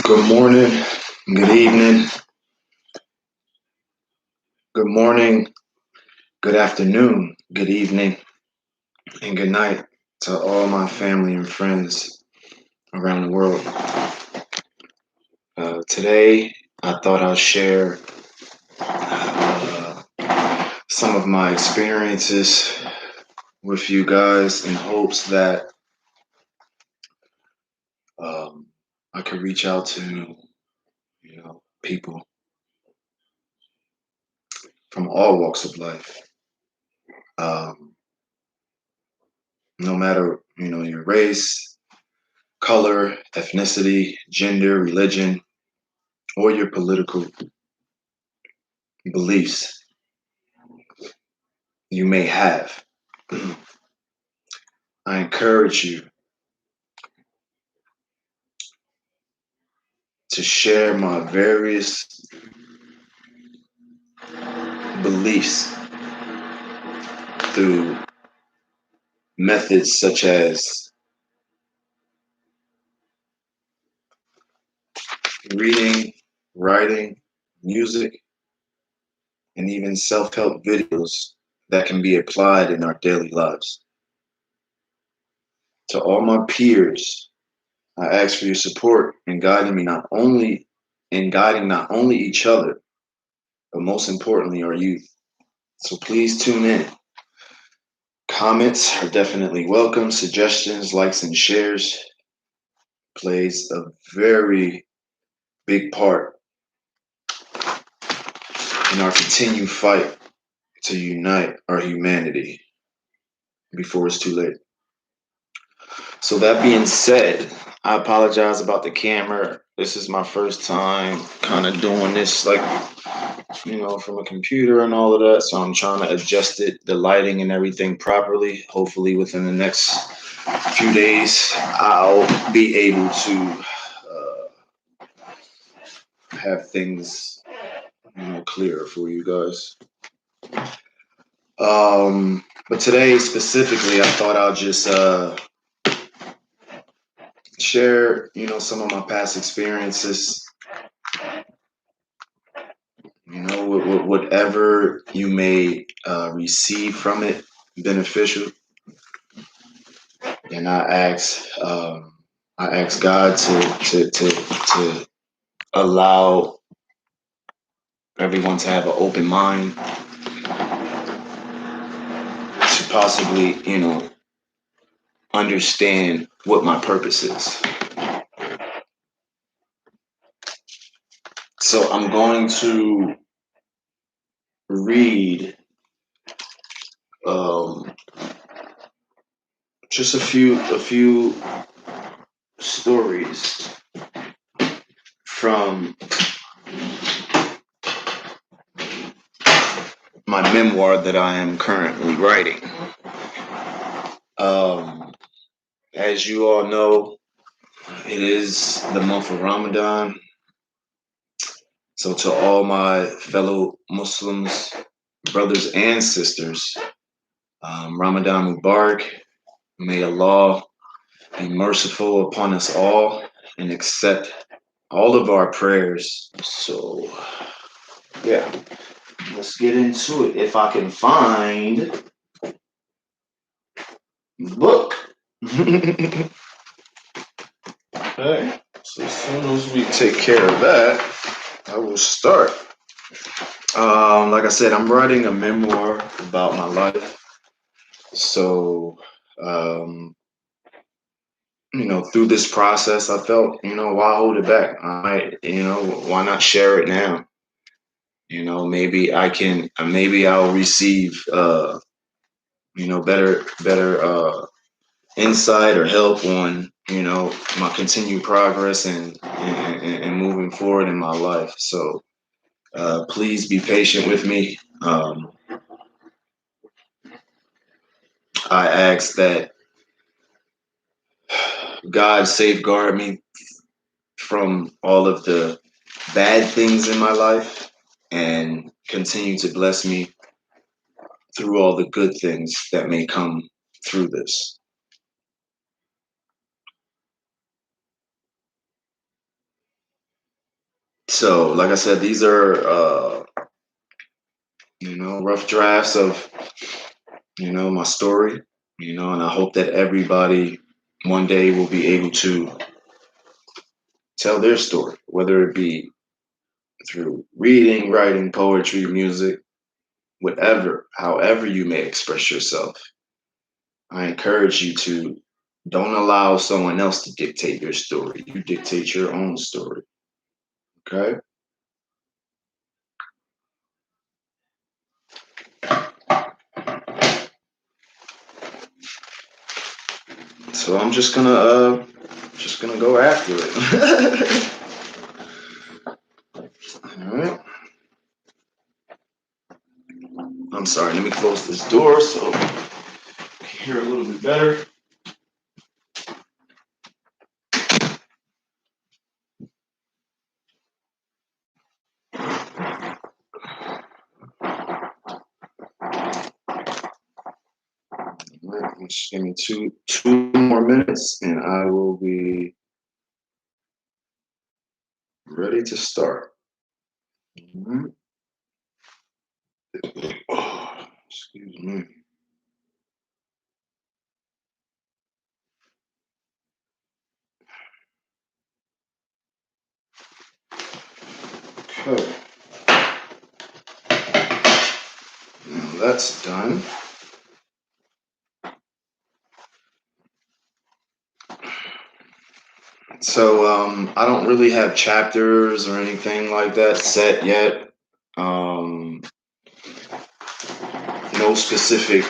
Good morning, good evening, good morning, good afternoon, good evening, and good night to all my family and friends around the world. Today, I thought I'll share some of my experiences with you guys in hopes that I could reach out to people from all walks of life. Um, no matter your race, color, ethnicity, gender, religion, or your political beliefs you may have. I encourage you to share my various beliefs through methods such as reading, writing, music, and even self help videos that can be applied in our daily lives. To all my peers, I ask for your support in guiding me not only each other, but most importantly our youth. So please tune in. Comments are definitely welcome. Suggestions, likes, and shares plays a very big part in our continued fight to unite our humanity before it's too late. So that being said, I apologize about the camera. This is my first time kind of doing this from a computer and all of that. So I'm trying to adjust it, the lighting and everything properly. Hopefully within the next few days, I'll be able to have things clearer for you guys. But today specifically, I thought I'll just share, some of my past experiences. Whatever you may receive from it, beneficial. And I ask God to allow everyone to have an open mind to possibly, understand what my purpose is. So I'm going to read just a few stories from my memoir that I am currently writing. As you all know, it is the month of Ramadan. So to all my fellow Muslims, brothers and sisters, Ramadan Mubarak. May Allah be merciful upon us all and accept all of our prayers. So, yeah, let's get into it. If I can find the book. Okay, so as soon as we take care of that, I will start. Like I said, I'm writing a memoir about my life. So, through this process, I felt, why hold it back? Why not share it now? Maybe I'll receive, better insight or help on, my continued progress and moving forward in my life. So, please be patient with me. I ask that God safeguard me from all of the bad things in my life and continue to bless me through all the good things that may come through this. So, like I said, these are rough drafts of my story. And I hope that everybody one day will be able to tell their story, whether it be through reading, writing, poetry, music, whatever, however you may express yourself. I encourage you to don't allow someone else to dictate your story. You dictate your own story. Okay? So I'm just gonna go after it. All right. I'm sorry, let me close this door so I can hear a little bit better. All right, just give me two more minutes and I will be ready to start. All right. Oh, excuse me. Okay. Now that's done. So I don't really have chapters or anything like that set yet. Um, no specific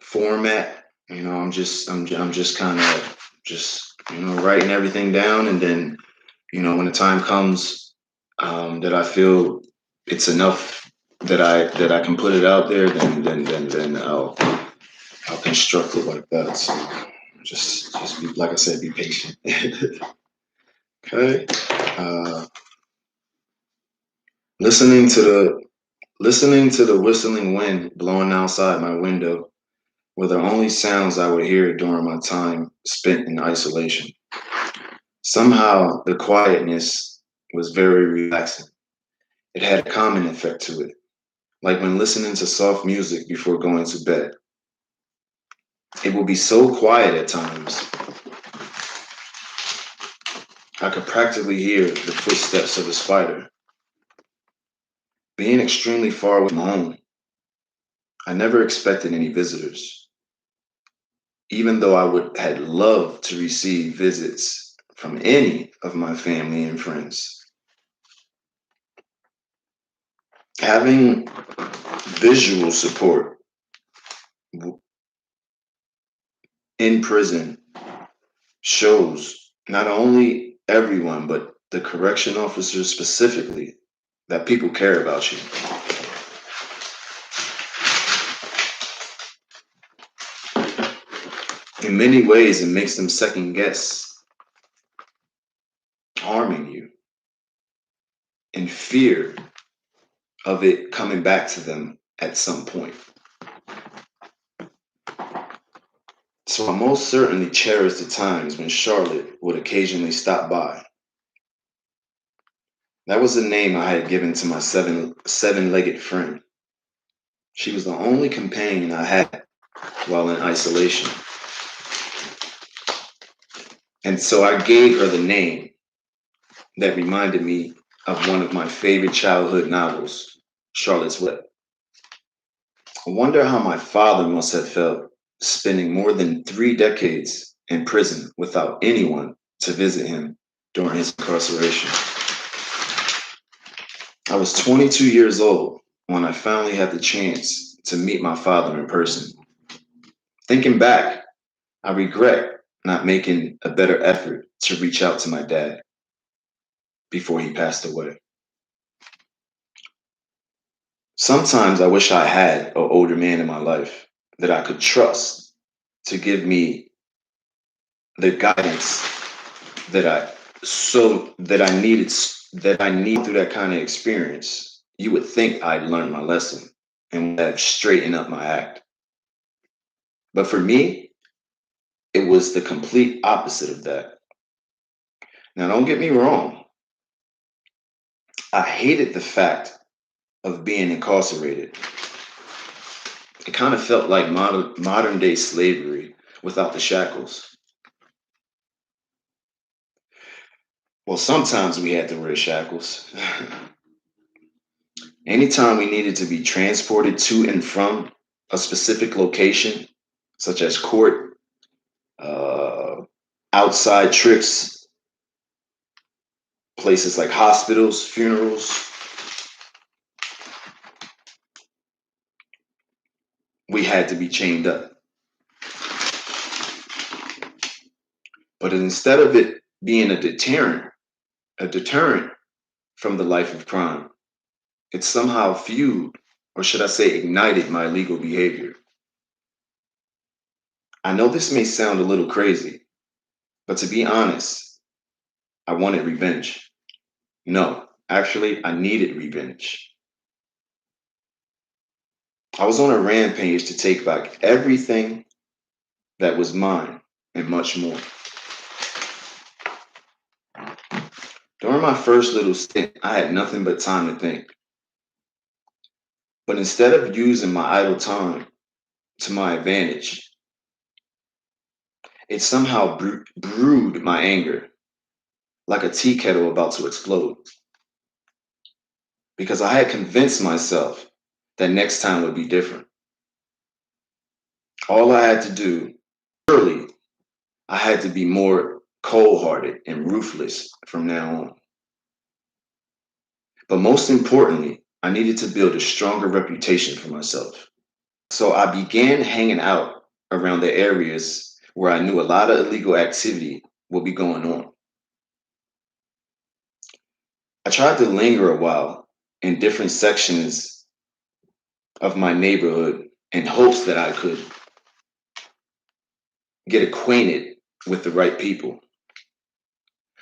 format. I'm just kind of just writing everything down, and then when the time comes that I feel it's enough that I can put it out there, then I'll construct it like that. So just be, like I said, be patient. Okay. Uh, listening to the listening to the whistling wind blowing outside my window were the only sounds I would hear during my time spent in isolation. Somehow the quietness was very relaxing. It had a calming effect to it, like when listening to soft music before going to bed. It would be so quiet at times, I could practically hear the footsteps of a spider. Being extremely far away from home, I never expected any visitors, even though I would had loved to receive visits from any of my family and friends. Having visual support in prison shows not only everyone, but the correction officers specifically, that people care about you. In many ways, it makes them second guess harming you in fear of it coming back to them at some point. So I most certainly cherish the times when Charlotte would occasionally stop by. That was the name I had given to my seven-legged friend. She was the only companion I had while in isolation. And so I gave her the name that reminded me of one of my favorite childhood novels, Charlotte's Web. I wonder how my father must have felt spending more than 3 decades in prison without anyone to visit him during his incarceration. I was 22 years old when I finally had the chance to meet my father in person. Thinking back, I regret not making a better effort to reach out to my dad before he passed away. Sometimes I wish I had an older man in my life that I could trust to give me the guidance that I need through that kind of experience. You would think I'd learned my lesson and would have straightened up my act. But for me, it was the complete opposite of that. Now, don't get me wrong, I hated the fact of being incarcerated. It kind of felt like modern day slavery without the shackles. Well, sometimes we had to wear shackles. Anytime we needed to be transported to and from a specific location, such as court, uh, outside trips, places like hospitals, funerals, we had to be chained up. But instead of it being a deterrent from the life of crime, it somehow fueled, or should I say, ignited my illegal behavior. I know this may sound a little crazy, but to be honest, I wanted revenge. No, actually, I needed revenge. I was on a rampage to take back everything that was mine and much more. During my first little stint, I had nothing but time to think. But instead of using my idle time to my advantage, it somehow brewed my anger like a tea kettle about to explode. Because I had convinced myself that next time would be different. All I had to do, early, I had to be more cold hearted and ruthless from now on. But most importantly, I needed to build a stronger reputation for myself. So I began hanging out around the areas where I knew a lot of illegal activity will be going on. I tried to linger a while in different sections of my neighborhood in hopes that I could get acquainted with the right people.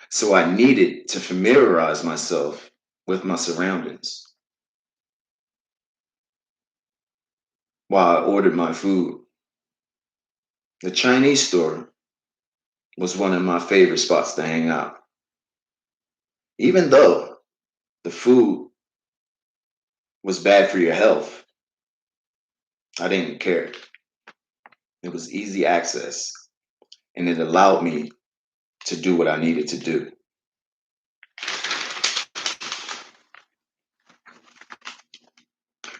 So I needed to familiarize myself with my surroundings while I ordered my food. The Chinese store was one of my favorite spots to hang out. Even though the food was bad for your health, I didn't care. It was easy access and it allowed me to do what I needed to do.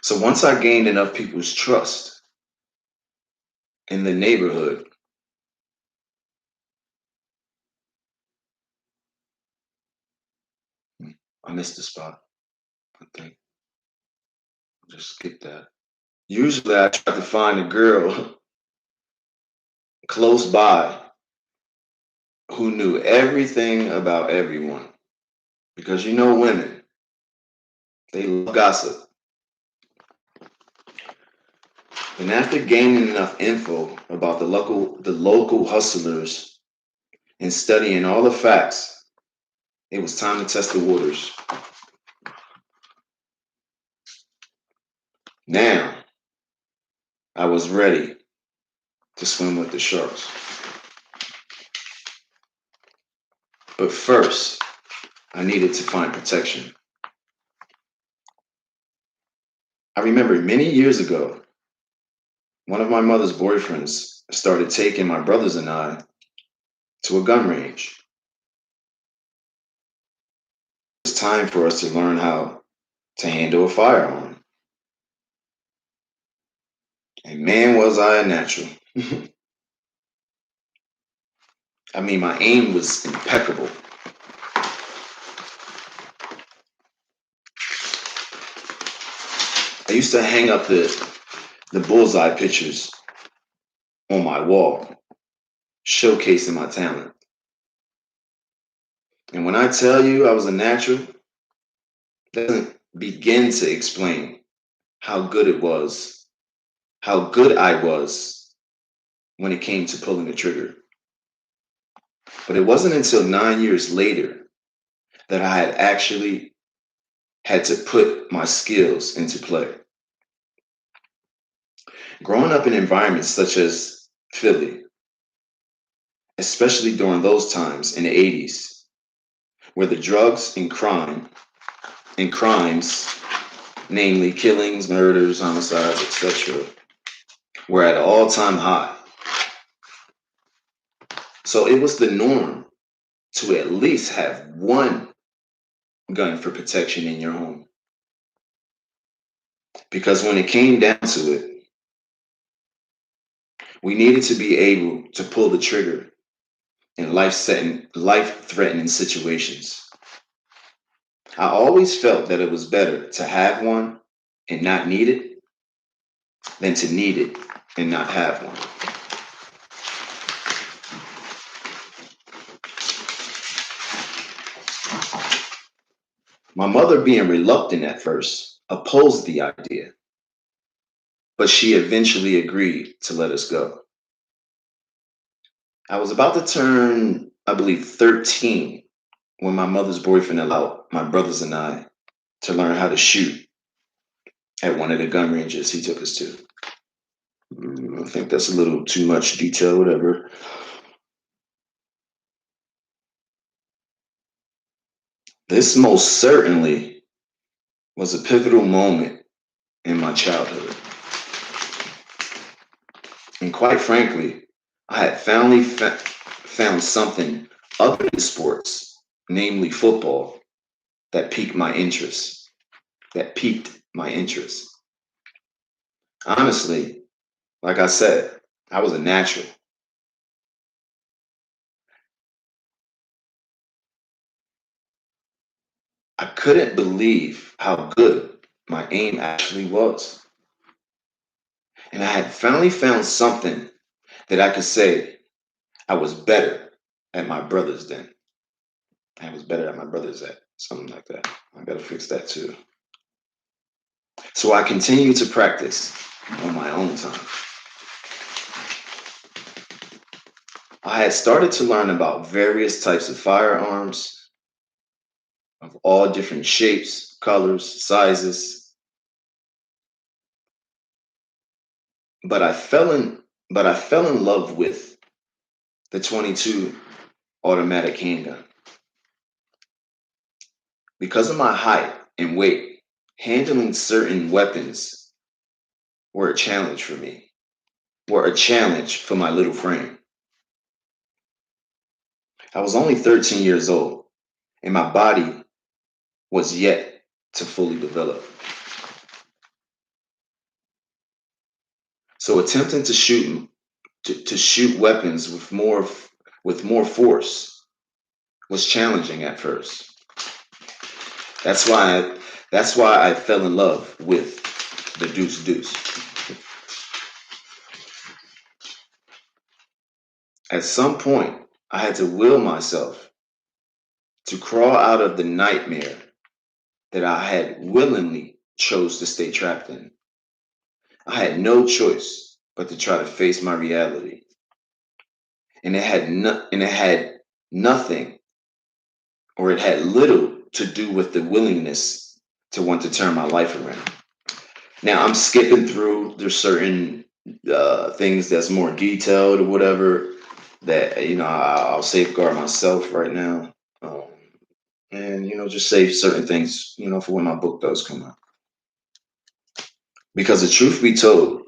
So once I gained enough people's trust in the neighborhood, I missed the spot. I think just skip that. Usually I try to find a girl close by who knew everything about everyone. Because you know women, they love gossip. And after gaining enough info about the local hustlers and studying all the facts, it was time to test the waters. Now I was ready to swim with the sharks. But first, I needed to find protection. I remember many years ago, one of my mother's boyfriends started taking my brothers and I to a gun range. It was time for us to learn how to handle a firearm. And man, was I a natural. I mean, my aim was impeccable. I used to hang up the bullseye pictures on my wall, showcasing my talent. And when I tell you I was a natural, that doesn't begin to explain how good it was, how good I was when it came to pulling the trigger. But it wasn't until 9 years later that I had actually had to put my skills into play. Growing up in environments such as Philly, especially during those times in the 80s, where the drugs and crimes, namely killings, murders, homicides, etc., were at an all-time high. So it was the norm to at least have one gun for protection in your home. Because when it came down to it, we needed to be able to pull the trigger in life-threatening situations. I always felt that it was better to have one and not need it than to need it and not have one. My mother, being reluctant at first, opposed the idea, but she eventually agreed to let us go. I was about to turn, I believe, 13 when my mother's boyfriend allowed my brothers and I to learn how to shoot at one of the gun ranges he took us to. I think that's a little too much detail, whatever. This most certainly was a pivotal moment in my childhood. And quite frankly, I had found something other than sports, namely football, that piqued my interest. That piqued my interest. Honestly, like I said, I was a natural. I couldn't believe how good my aim actually was. And I had finally found something that I could say I was better at my brothers than. I was better at my brothers at something like that. I gotta fix that too. So I continued to practice on my own time. I had started to learn about various types of firearms of all different shapes, colors, sizes, but I fell in love with the 22 automatic handgun. Because of my height and weight, handling certain weapons were a challenge for me, were a challenge for my little frame. I was only 13 years old, and my body was yet to fully develop. So attempting to shoot weapons with more force was challenging at first. That's why that's why I fell in love with the deuce deuce. At some point, I had to will myself to crawl out of the nightmare that I had willingly chose to stay trapped in. I had no choice but to try to face my reality, and it had nothing, or it had little to do with the willingness to want to turn my life around. Now I'm skipping through. There's certain things that's more detailed or whatever that I'll safeguard myself right now, and just save certain things for when my book does come out. Because the truth be told,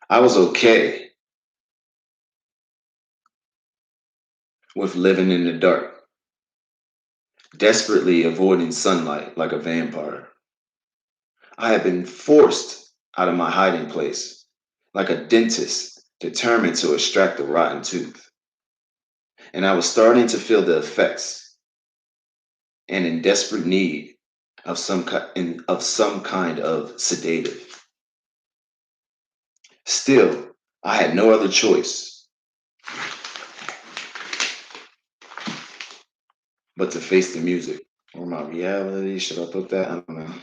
I was okay with living in the dark, desperately avoiding sunlight like a vampire. I had been forced out of my hiding place, like a dentist determined to extract a rotten tooth. And I was starting to feel the effects and in desperate need of some kind of sedative. Still, I had no other choice but to face the music or my reality. Should I put that? I don't know.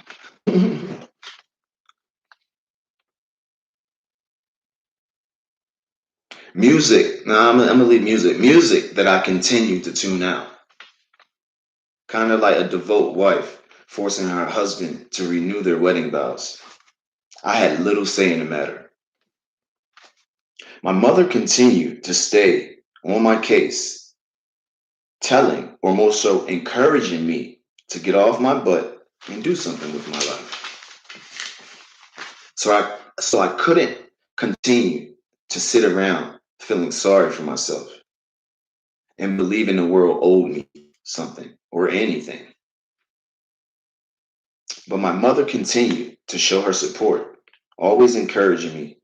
Music. No, I'm gonna leave music. Music that I continue to tune out. Kind of like a devout wife forcing her husband to renew their wedding vows. I had little say in the matter. My mother continued to stay on my case telling or more so encouraging me to get off my butt and do something with my life. So I couldn't continue to sit around feeling sorry for myself and believing the world owed me something or anything. But my mother continued to show her support, always encouraging me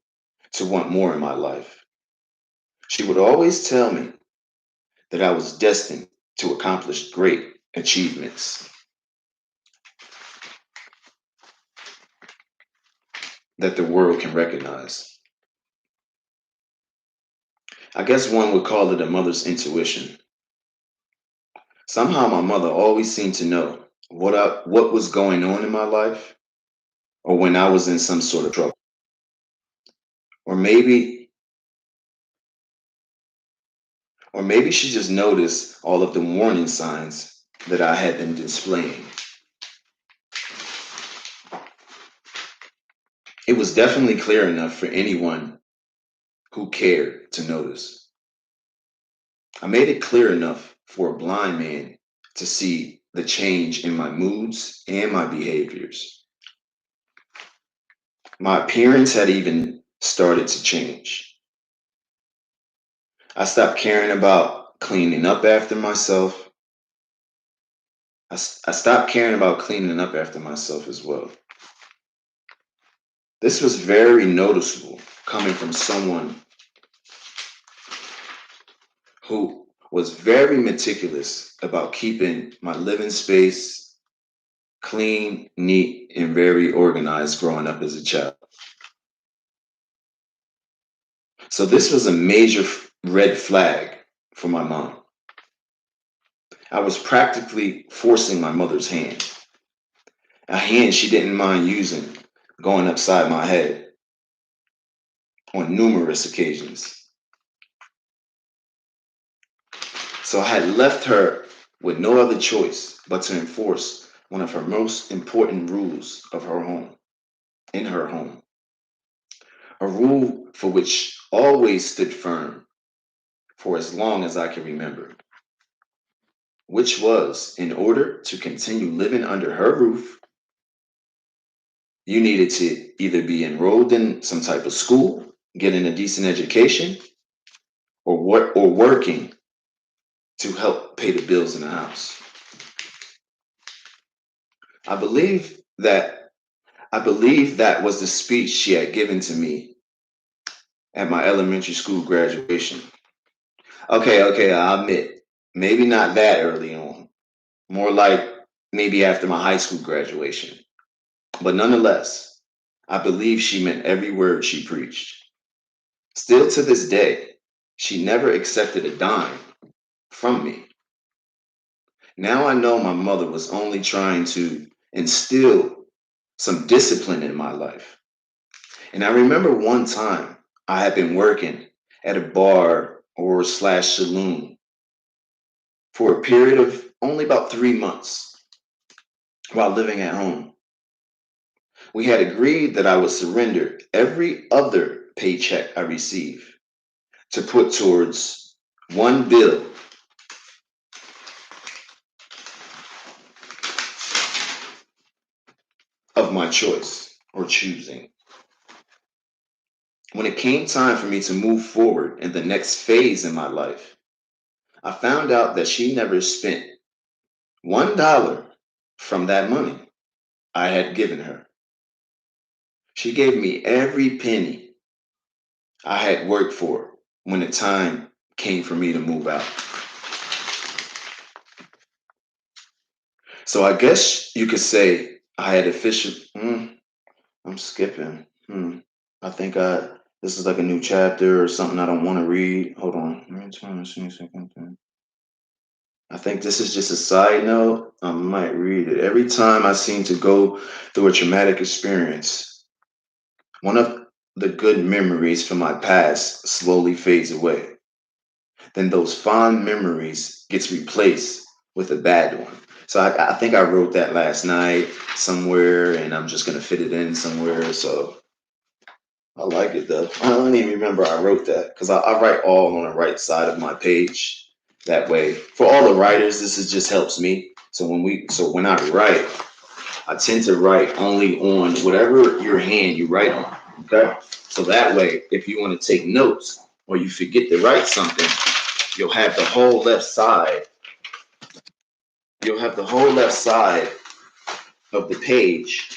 to want more in my life. She would always tell me that I was destined to accomplish great achievements that the world can recognize. I guess one would call it a mother's intuition. Somehow my mother always seemed to know what was going on in my life or when I was in some sort of trouble. Or maybe or maybe she just noticed all of the warning signs that I had been displaying. It was definitely clear enough for anyone who cared to notice. I made it clear enough for a blind man to see the change in my moods and my behaviors. My appearance had even started to change. I stopped caring about cleaning up after myself. I stopped caring about cleaning up after myself as well. This was very noticeable coming from someone who was very meticulous about keeping my living space clean, neat, and very organized growing up as a child. So this was a major red flag for my mom. I was practically forcing my mother's hand, a hand she didn't mind using, going upside my head on numerous occasions. So I had left her with no other choice but to enforce one of her most important rules of her home, in her home. A rule for which always stood firm for as long as I can remember, which was in order to continue living under her roof, you needed to either be enrolled in some type of school, getting a decent education, or working to help pay the bills in the house. I believe that I believe that was the speech she had given to me at my elementary school graduation. Okay, I admit, maybe not that early on, more like maybe after my high school graduation. But nonetheless, I believe she meant every word she preached. Still to this day, she never accepted a dime from me. Now I know my mother was only trying to instill some discipline in my life. And I remember one time I had been working at a bar or slash saloon for a period of only about 3 months while living at home. We had agreed that I would surrender every other paycheck I received to put towards one bill of my choice or choosing. When it came time for me to move forward in the next phase in my life, I found out that she never spent $1 from that money I had given her. She gave me every penny I had worked for when the time came for me to move out. So I guess you could say I had official. I'm skipping. I think this is like a new chapter or something I don't want to read. Hold on. I think this is just a side note. I might read it. Every time I seem to go through a traumatic experience, one of the good memories from my past slowly fades away. Then those fond memories gets replaced with a bad one. So I think I wrote that last night somewhere, and I'm just gonna fit it in somewhere. So I like it though. I don't even remember I wrote that because I write all on the right side of my page. That way, for all the writers, this is just helps me. So when I write, I tend to write only on whatever your hand you write on. Okay. So that way, if you want to take notes or you forget to write something, you'll have the whole left side. You'll have the whole left side of the page.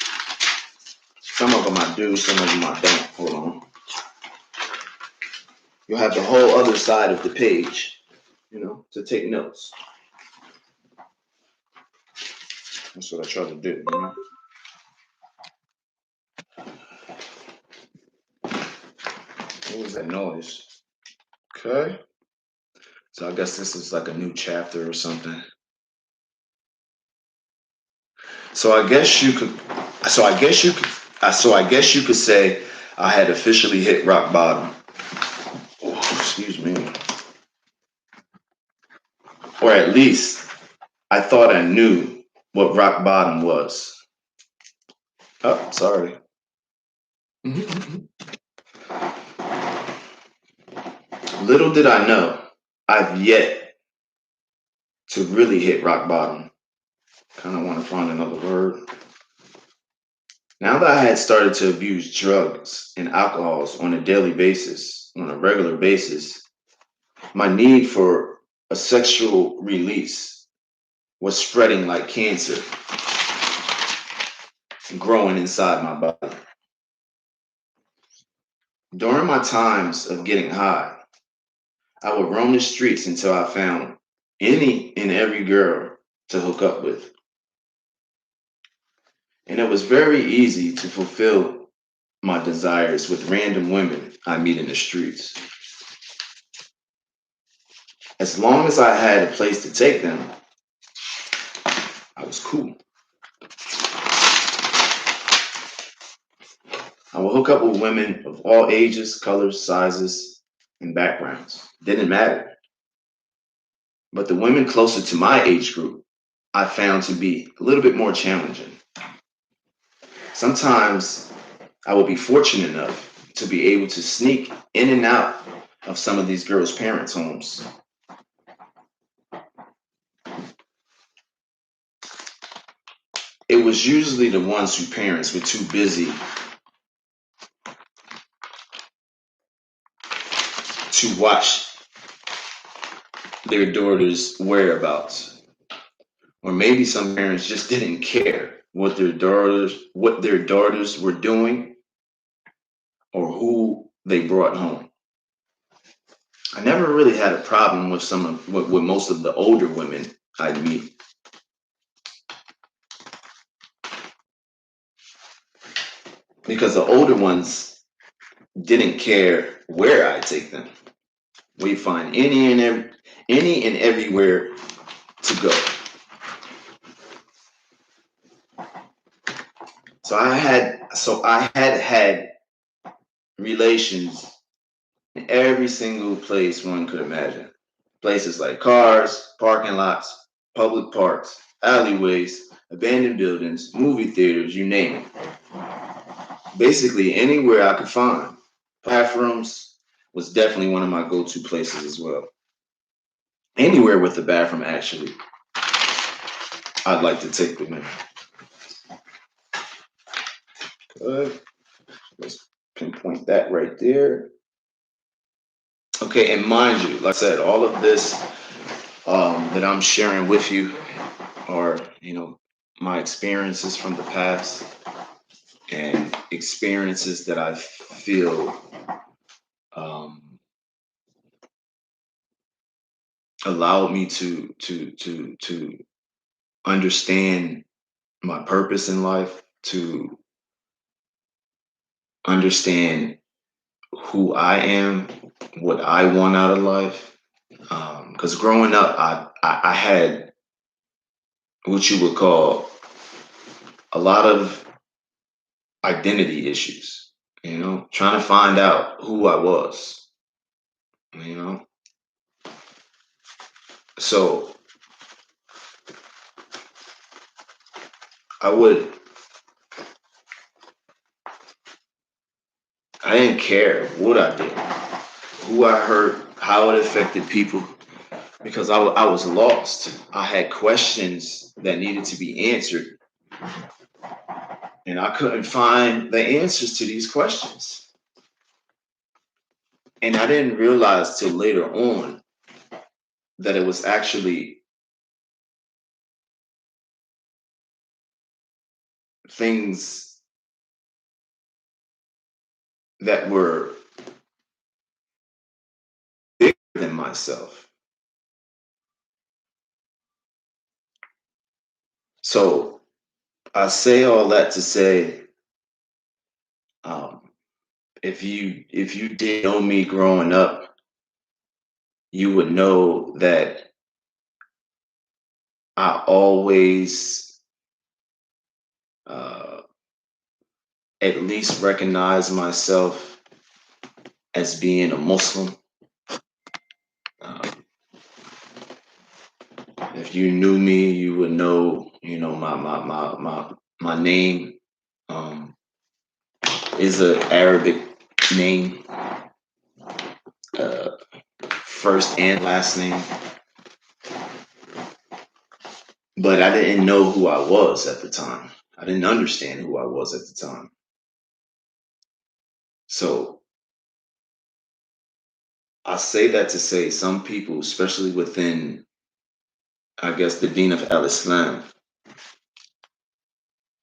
Some of them I do, some of them I don't. Hold on. You'll have the whole other side of the page, to take notes. That's what I try to do. What was that noise? Okay. So I guess this is like a new chapter or something. So I guess you could. So I guess you could. So I guess you could say I had officially hit rock bottom. Oh, excuse me. Or at least I thought I knew what rock bottom was. Oh, sorry. Little did I know, I've yet to really hit rock bottom. Kind of want to find another word. Now that I had started to abuse drugs and alcohols on a daily basis, on a regular basis, my need for a sexual release was spreading like cancer, growing inside my body. During my times of getting high, I would roam the streets until I found any and every girl to hook up with. And it was very easy to fulfill my desires with random women I meet in the streets. As long as I had a place to take them, I was cool. I would hook up with women of all ages, colors, sizes, and backgrounds. Didn't matter. But the women closer to my age group, I found to be a little bit more challenging. Sometimes I would be fortunate enough to be able to sneak in and out of some of these girls' parents' homes. It was usually the ones whose parents were too busy to watch their daughters' whereabouts. Or maybe some parents just didn't care what their daughters were doing or who they brought home. I never really had a problem with most of the older women I'd meet. Because the older ones didn't care where I take them. We find any and everywhere to go. So I had relations in every single place one could imagine. Places like cars, parking lots, public parks, alleyways, abandoned buildings, movie theaters, you name it. Basically anywhere I could find. Bathrooms was definitely one of my go-to places as well. Anywhere with a bathroom, actually, I'd like to take them in. Good. Let's pinpoint that right there. Okay, and mind you, like I said, all of this that I'm sharing with you are, my experiences from the past and experiences that I feel um, allowed me to understand my purpose in life, to understand who I am, what I want out of life. Because growing up, I had what you would call a lot of identity issues, trying to find out who I was, you know. So I would, I didn't care what I did, who I hurt, how it affected people. because I was lost. I had questions that needed to be answered, and I couldn't find the answers to these questions. And I didn't realize till later on that it was actually things that were bigger than myself. So I say all that to say, um, if you did know me growing up, you would know that I always uh, at least recognize myself as being a Muslim. Uh, if you knew me, you would know, my name um, is an Arabic name, uh, first and last name. But I didn't know who I was at the time. I didn't understand who I was at the time. So I say that to say some people, especially within, I guess, the Deen of Al Islam,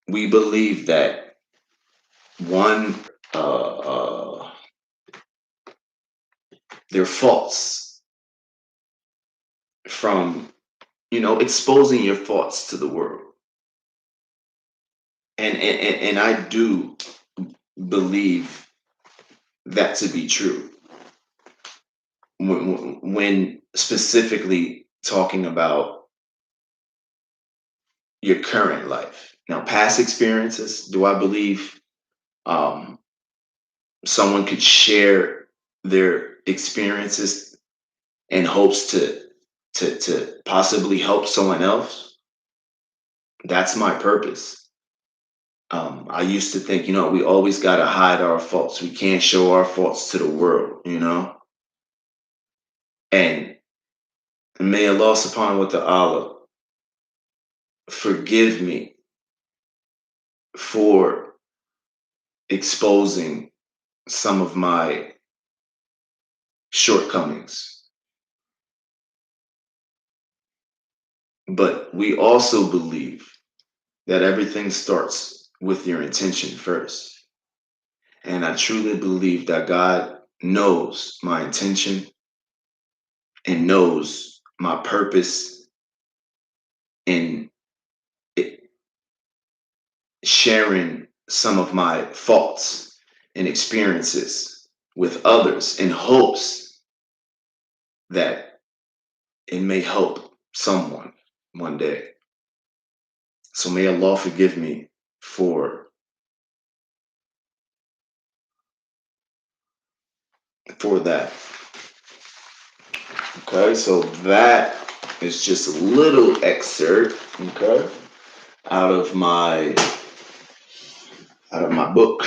we believe that one, their faults from, exposing your faults to the world. And I do believe that to be true when specifically talking about your current life. Now, past experiences, do I believe um, someone could share their experiences in hopes to possibly help someone else? That's my purpose. I used to think, we always got to hide our faults. We can't show our faults to the world. And may Allah subhanahu wa ta'ala forgive me for exposing some of my shortcomings. But we also believe that everything starts with your intention first. And I truly believe that God knows my intention and knows my purpose in sharing some of my faults and experiences with others in hopes that it may help someone one day. So may Allah forgive me for that. Okay, so that is just a little excerpt, okay, out of my book.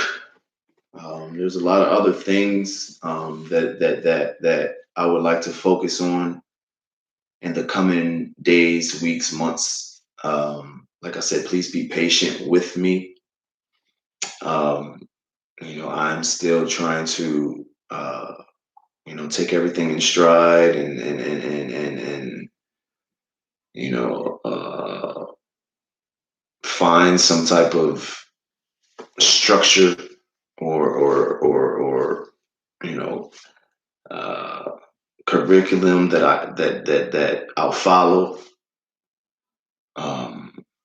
There's a lot of other things that I would like to focus on in the coming days, weeks, months. Like I said, please be patient with me. Um, I'm still trying to take everything in stride and find some type of structure or you know uh, curriculum that I'll follow.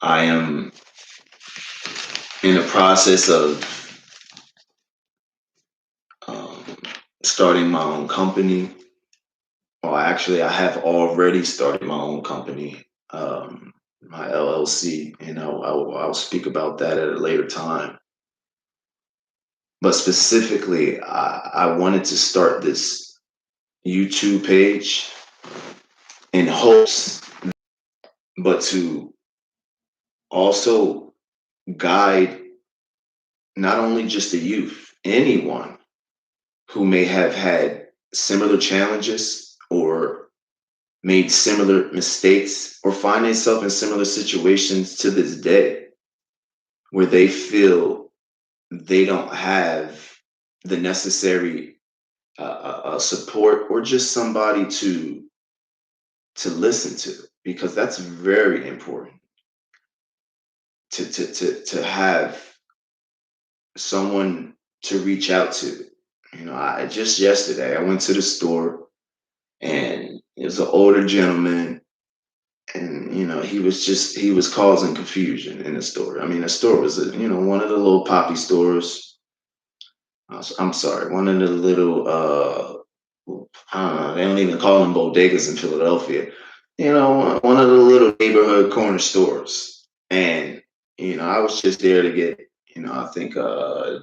I am in the process of um, starting my own company. Well, actually, I have already started my own company, my LLC. I'll speak about that at a later time. But specifically, I wanted to start this YouTube page in hopes, but to also guide not only just the youth, anyone who may have had similar challenges or made similar mistakes or find themselves in similar situations to this day where they feel they don't have the necessary support or just somebody to listen to, because that's very important to have someone to reach out to. I just yesterday I went to the store and it was an older gentleman, and he was causing confusion in the store. I mean, the store was one of the little poppy stores. I'm sorry, one of the little they don't even call them bodegas in Philadelphia. One of the little neighborhood corner stores. And I was just there to get I think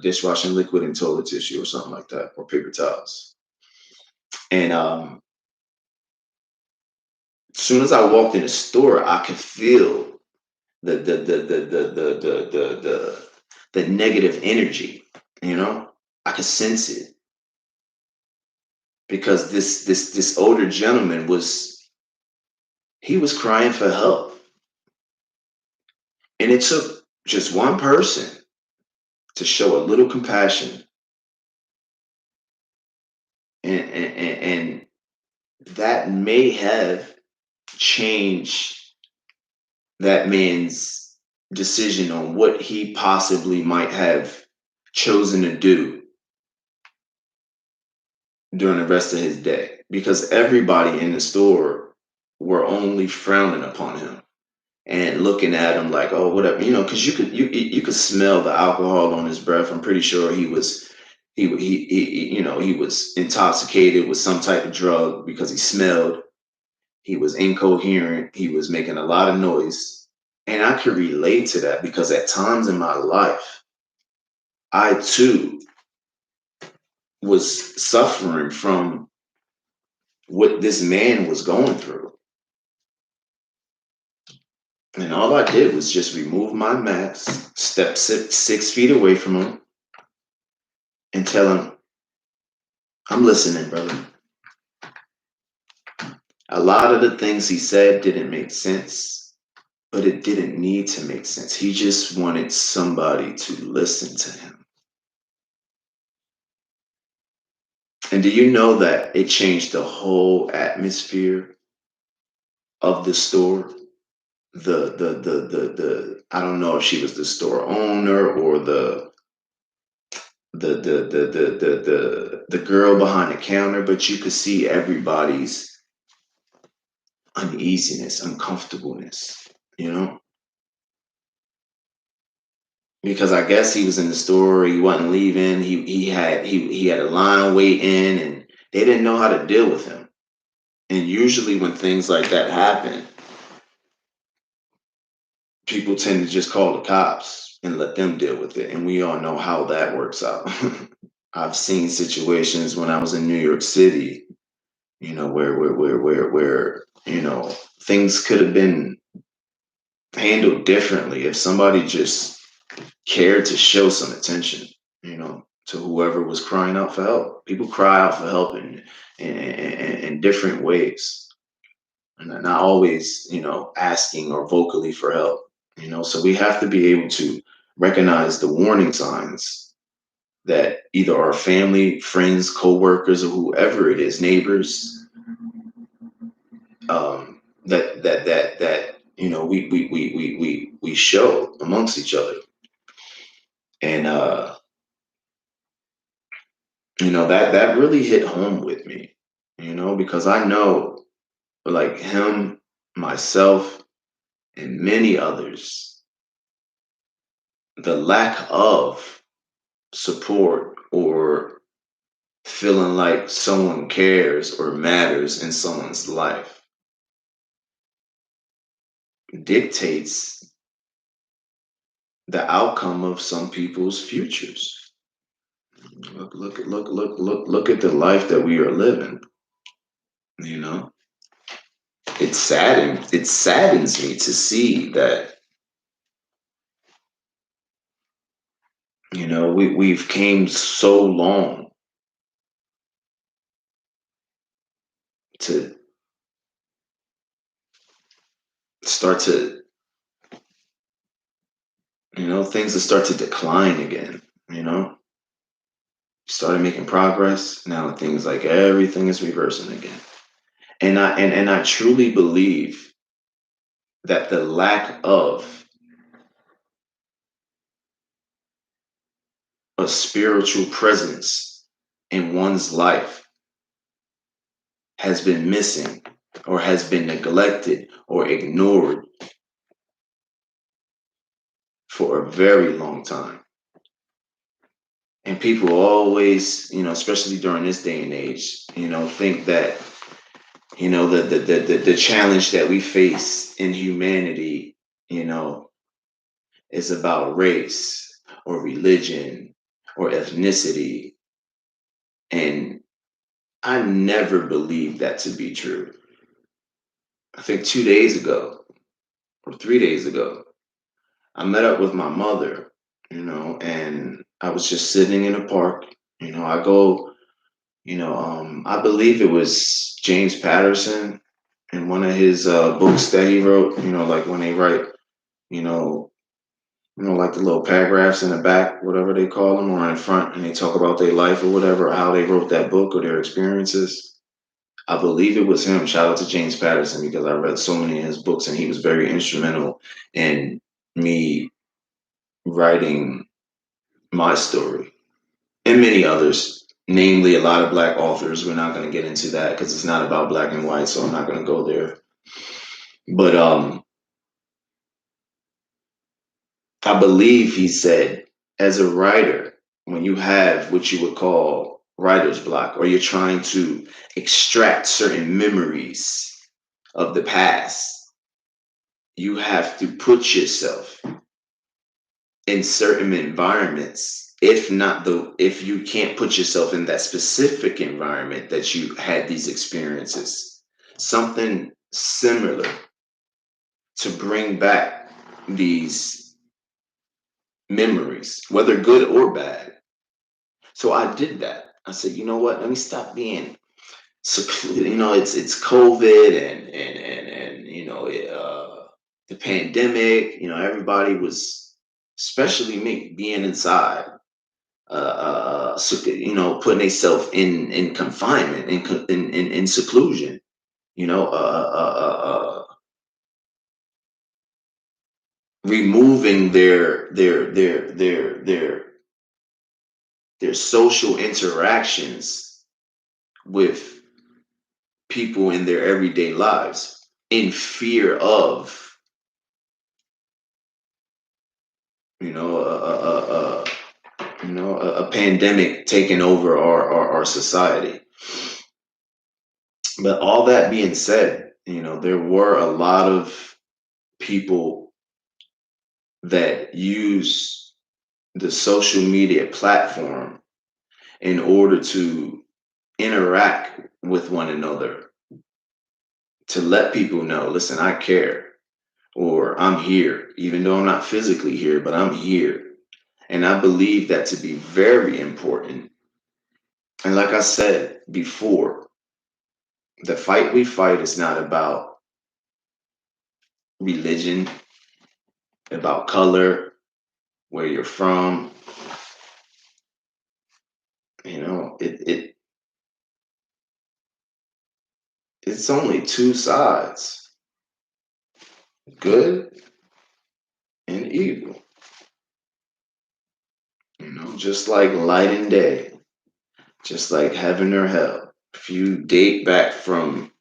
dishwashing liquid and toilet tissue or something like that, or paper towels. And as soon as I walked in the store, I could feel the negative energy. I could sense it, because this older gentleman was crying for help, and it took just one person to show a little compassion, and that may have changed that man's decision on what he possibly might have chosen to do during the rest of his day, because everybody in the store were only frowning upon him and looking at him like, oh, whatever, because you could smell the alcohol on his breath. I'm pretty sure he was intoxicated with some type of drug, because he smelled. He was incoherent. He was making a lot of noise, and I could relate to that, because at times in my life, I too was suffering from what this man was going through. And all I did was just remove my mask, step 6 feet away from him, and tell him, I'm listening, brother. A lot of the things he said didn't make sense, but it didn't need to make sense. He just wanted somebody to listen to him. And do you know that it changed the whole atmosphere of the store? The I don't know if she was the store owner or the girl behind the counter, but you could see everybody's uneasiness, uncomfortableness, because I guess he was in the store, he wasn't leaving, he had a line waiting, and they didn't know how to deal with him. And usually when things like that happen, people tend to just call the cops and let them deal with it, and we all know how that works out. I've seen situations when I was in New York City, where things could have been handled differently if somebody just cared to show some attention, to whoever was crying out for help. People cry out for help in different ways, and not always, asking or vocally for help. So we have to be able to recognize the warning signs that either our family, friends, co-workers, or whoever it is, neighbors, that we show amongst each other. And that really hit home with me, because I know, like him, myself, and many others, the lack of support or feeling like someone cares or matters in someone's life dictates the outcome of some people's futures. Look at the life that we are living. You know, it saddens me to see that, we've came so long to start to, things will start to decline again, you know? Started making progress. Now things like everything is reversing again. And I truly believe that the lack of a spiritual presence in one's life has been missing or has been neglected or ignored for a very long time. And people always, especially during this day and age, think that, the challenge that we face in humanity, you know, is about race or religion or ethnicity. And I never believed that to be true. I think 2 days ago or 3 days ago, I met up with my mother, and I was just sitting in a park. I go, I believe it was James Patterson in one of his books that he wrote, like when they write, you know, like the little paragraphs in the back, whatever they call them, or in the front, and they talk about their life or whatever, or how they wrote that book or their experiences. I believe it was him. Shout out to James Patterson because I read so many of his books and he was very instrumental in me writing my story and many others, namely a lot of Black authors. We're not going to get into that because it's not about black and white, so I'm not going to go there. But I believe he said, as a writer, when you have what you would call writer's block, or you're trying to extract certain memories of the past, you have to put yourself in certain environments. If you can't put yourself in that specific environment that you had these experiences, something similar to bring back these memories, whether good or bad. So I did that. I said, you know what? Let me stop being secluded. It's COVID and the pandemic. Everybody was, especially me, being inside. Putting themselves in confinement, in seclusion. You know, removing their social interactions with people in their everyday lives in fear of a pandemic taking over our society. But all that being said, there were a lot of people that use the social media platform in order to interact with one another, to let people know, listen, I care, or I'm here, even though I'm not physically here, but I'm here. And I believe that to be very important. And like I said before, the fight we fight is not about religion, about color, where you're from. It's only two sides, good and evil. Just like light and day, just like heaven or hell. If you date back from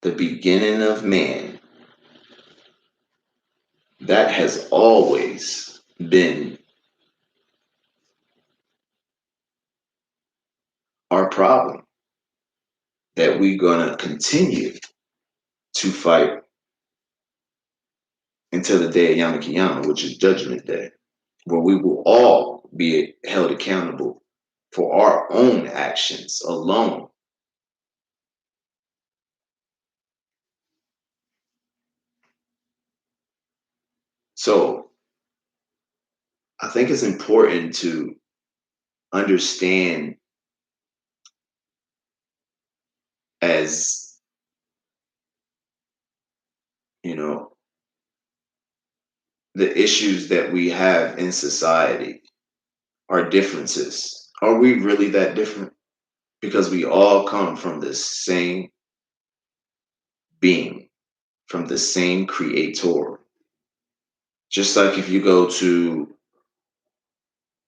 the beginning of man, that has always been our problem that we're going to continue to fight until the day of Yom Kippur, which is Judgment Day, where we will all be held accountable for our own actions alone. So I think it's important to understand, as you know, the issues that we have in society, our differences, are we really that different? Because we all come from the same being, from the same creator. Just like if you go to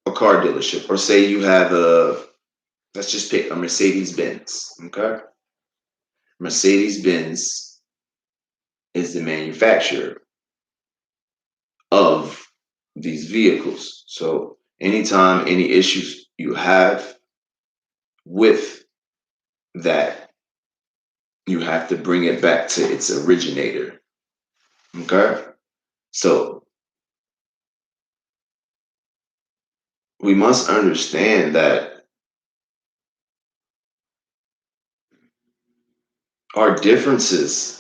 a car dealership, or say you have let's just pick a Mercedes Benz, okay? Mercedes Benz is the manufacturer of these vehicles. So anytime any issues you have with that, you have to bring it back to its originator. Okay? So we must understand that our differences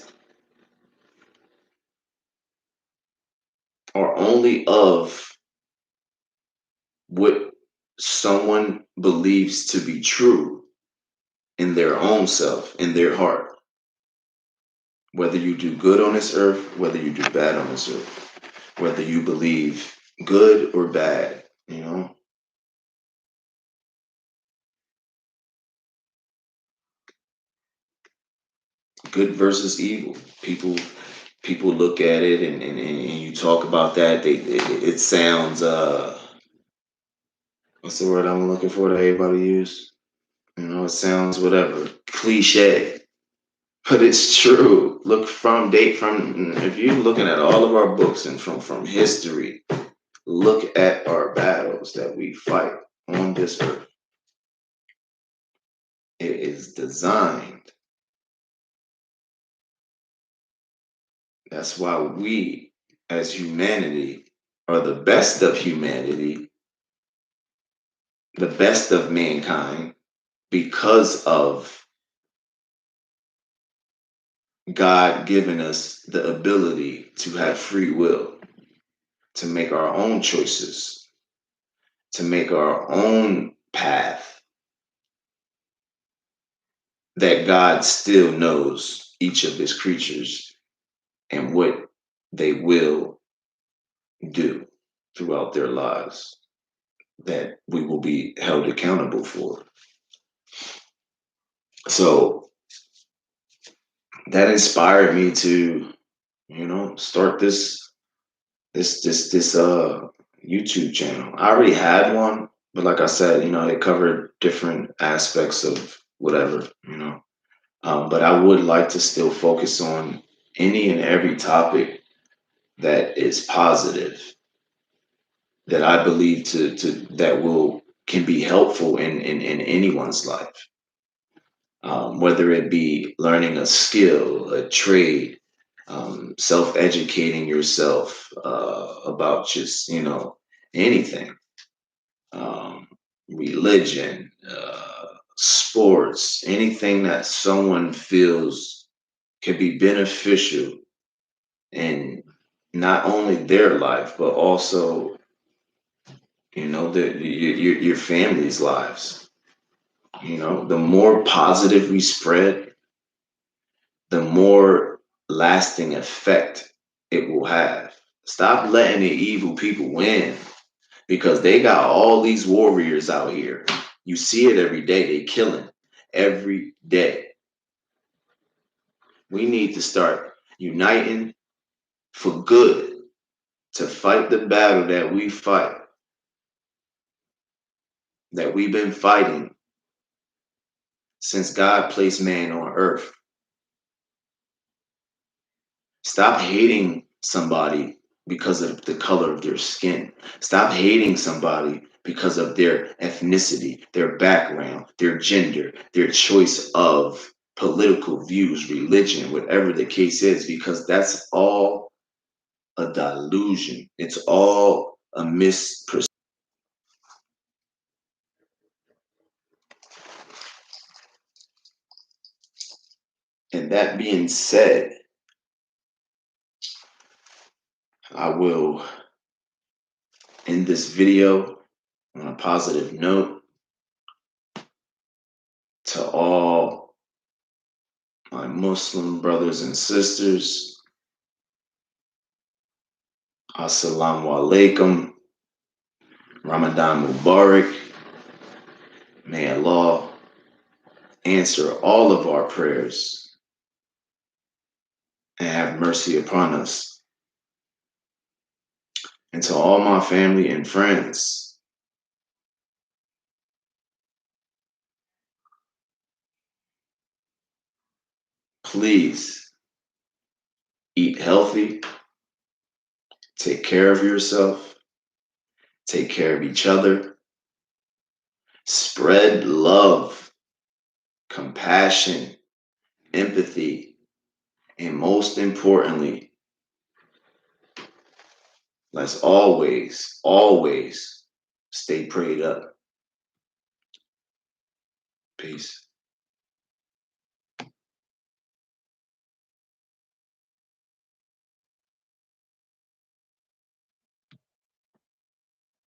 are only of what someone believes to be true in their own self, in their heart. Whether you do good on this earth, whether you do bad on this earth, whether you believe good or bad, you know, good versus evil. People look at it, and you talk about that. It sounds what's the word I'm looking for that everybody use? You know, it sounds whatever cliche, but it's true. Look from if you're looking at all of our books and from history, look at our battles that we fight on this earth. It is designed. That's why we, as humanity, are the best of humanity, the best of mankind, because of God giving us the ability to have free will, to make our own choices, to make our own path, that God still knows each of his creatures and what they will do throughout their lives, that we will be held accountable for. So that inspired me to, start this YouTube channel. I already had one, but like I said, it covered different aspects of whatever, but I would like to still focus on any and every topic that is positive, that I believe to that will can be helpful in anyone's life. Whether it be learning a skill, a trade, self-educating yourself about just anything, um, religion, sports, anything that someone feels could be beneficial in not only their life but also your family's lives. The more positive we spread, the more lasting effect it will have. Stop letting the evil people win, because they got all these warriors out here. You see it every day. They killing every day. We need to start uniting for good, to fight the battle that we fight, that we've been fighting since God placed man on earth. Stop hating somebody because of the color of their skin. Stop hating somebody because of their ethnicity, their background, their gender, their choice of political views, religion, whatever the case is, because that's all a delusion. It's all a misperception. And that being said, I will end this video on a positive note. To all my Muslim brothers and sisters, Assalamu alaikum. Ramadan Mubarak. May Allah answer all of our prayers and have mercy upon us. And to all my family and friends, please eat healthy, take care of yourself, take care of each other, spread love, compassion, empathy, and most importantly, let's always stay prayed up. Peace.